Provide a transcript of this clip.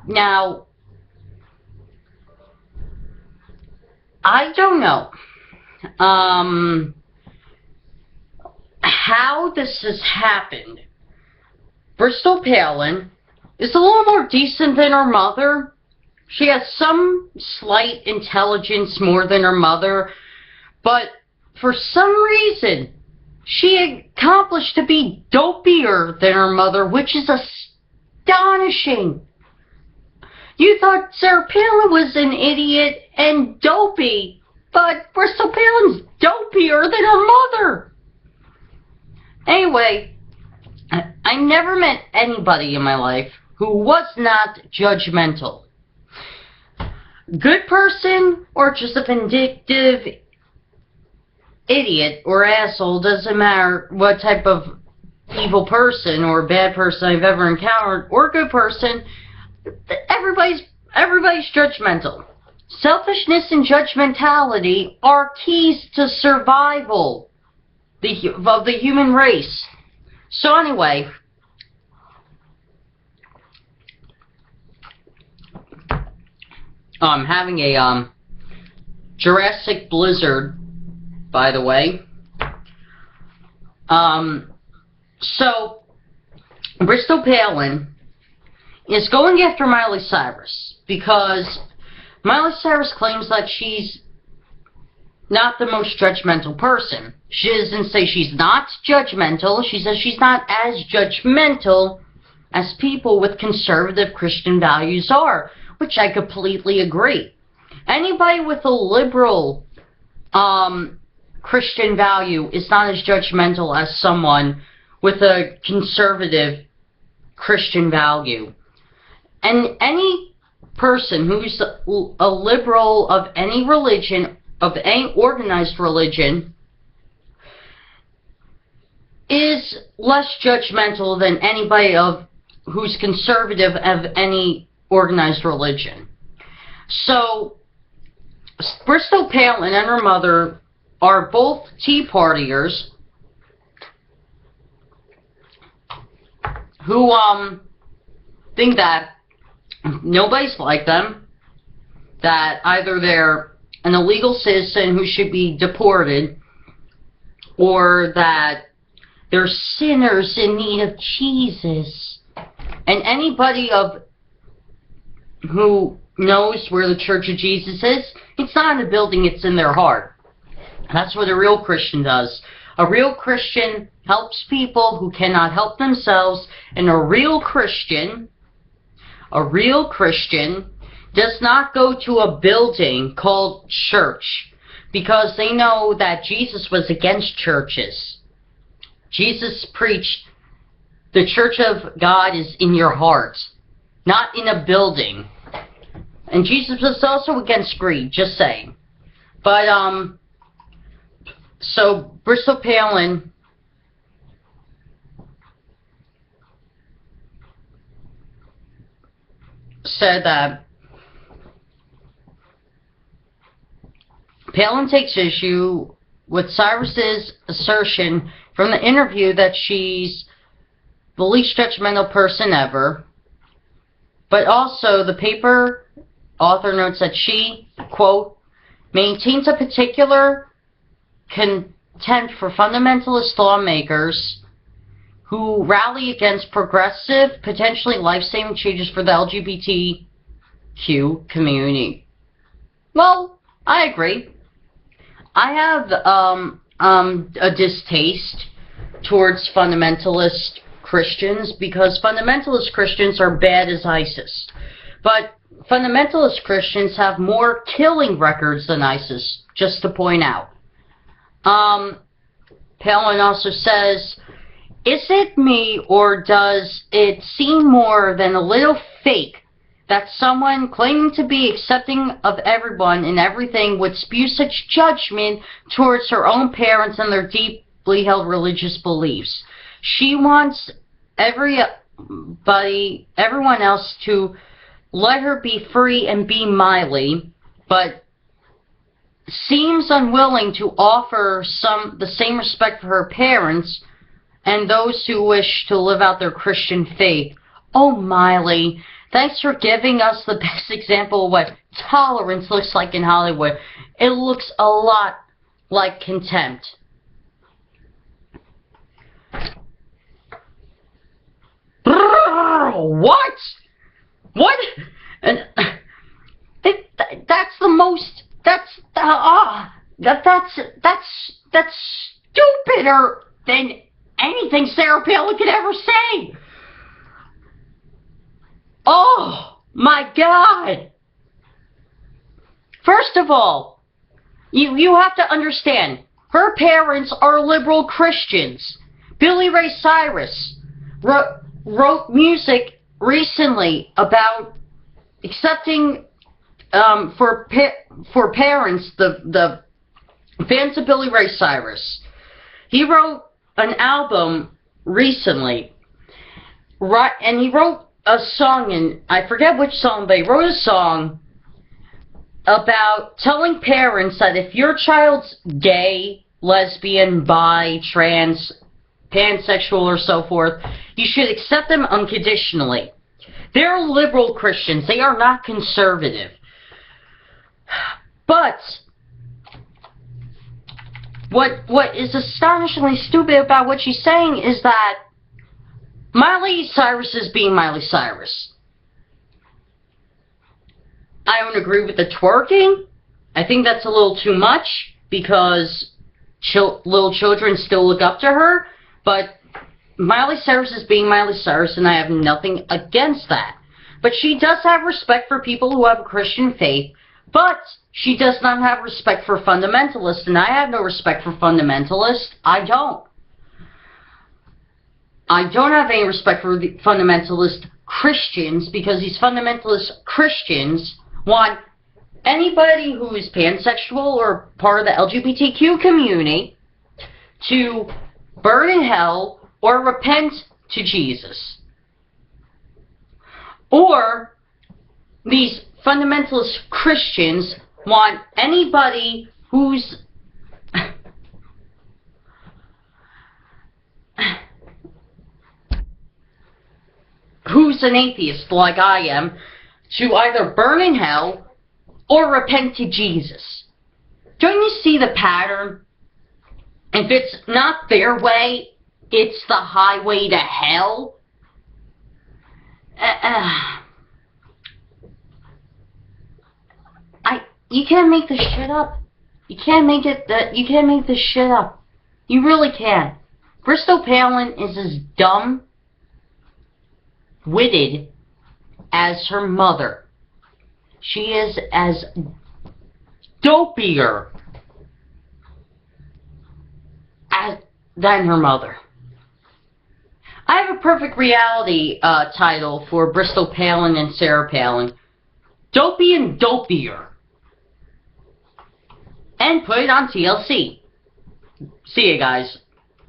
Now, I don't know how this has happened. Bristol Palin is a little more decent than her mother. She has some slight intelligence more than her mother, but for some reason, she accomplished to be dopier than her mother, which is astonishing. You thought Sarah Palin was an idiot and dopey, but Bristol Palin's dopier than her mother. Anyway, I never met anybody in my life who was not judgmental. Good person or just a vindictive idiot or asshole, doesn't matter what type of evil person or bad person I've ever encountered, or good person, everybody's judgmental. Selfishness and judgmentality are keys to survival of the human race. So anyway, I'm having a Jurassic blizzard, by the way. So Bristol Palin is going after Miley Cyrus because Miley Cyrus claims that she's not the most judgmental person. She doesn't say she's not judgmental. She says she's not as judgmental as people with conservative Christian values are, which I completely agree. Anybody with a liberal Christian value is not as judgmental as someone with a conservative Christian value. And any person who's a liberal of any religion, of any organized religion, is less judgmental than anybody who's conservative of any organized religion. So Bristol Palin and her mother are both Tea Partiers who think that nobody's like them, that either they're an illegal citizen who should be deported, or that they're sinners in need of Jesus. And anybody who knows where the Church of Jesus is, it's not in a building, it's in their heart. That's what a real Christian does. A real Christian helps people who cannot help themselves, and a real Christian does not go to a building called church because they know that Jesus was against churches. Jesus preached the church of God is in your heart, not in a building. And Jesus was also against greed, just saying. But, so Bristol Palin said that Palin takes issue with Cyrus's assertion from the interview that she's the least judgmental person ever, but also the paper author notes that she, quote, maintains a particular contempt for fundamentalist lawmakers who rally against progressive, potentially life-saving changes for the LGBTQ community. Well, I agree. I have a distaste towards fundamentalist Christians because fundamentalist Christians are bad as ISIS. But fundamentalist Christians have more killing records than ISIS, just to point out. Palin also says, is it me or does it seem more than a little fake that someone claiming to be accepting of everyone and everything would spew such judgment towards her own parents and their deeply held religious beliefs? She wants everyone else to let her be free and be Miley, but seems unwilling to offer the same respect for her parents and those who wish to live out their Christian faith. Oh, Miley, Thanks for giving us the best example of what tolerance looks like in Hollywood. It looks a lot like contempt. What? What? And that's the most. That's stupider than anything Sarah Palin could ever say. Oh my God! First of all, you have to understand, her parents are liberal Christians. Billy Ray Cyrus wrote music recently about accepting for parents, the fans of Billy Ray Cyrus. He wrote an album recently, right? And he wrote a song, and I forget which song, but he wrote a song about telling parents that if your child's gay, lesbian, bi, trans, pansexual, or so forth, you should accept them unconditionally. They're liberal Christians. They are not conservative. But what is astonishingly stupid about what she's saying is that Miley Cyrus is being Miley Cyrus. I don't agree with the twerking. I think that's a little too much because little children still look up to her. But Miley Cyrus is being Miley Cyrus, and I have nothing against that. But she does have respect for people who have a Christian faith, but she does not have respect for fundamentalists, and I have no respect for fundamentalists. I don't. I don't have any respect for the fundamentalist Christians, because these fundamentalist Christians want anybody who is pansexual or part of the LGBTQ community to burn in hell or repent to Jesus. Or these fundamentalist Christians want anybody who's an atheist like I am to either burn in hell or repent to Jesus. Don't you see the pattern? If it's not their way, it's the highway to hell. You can't make this shit up. You can't make this shit up. You really can't. Bristol Palin is as dumb-witted as her mother. She is as dopier than her mother. I have a perfect reality title for Bristol Palin and Sarah Palin. Dopey and Dopier. And put it on TLC. See you guys.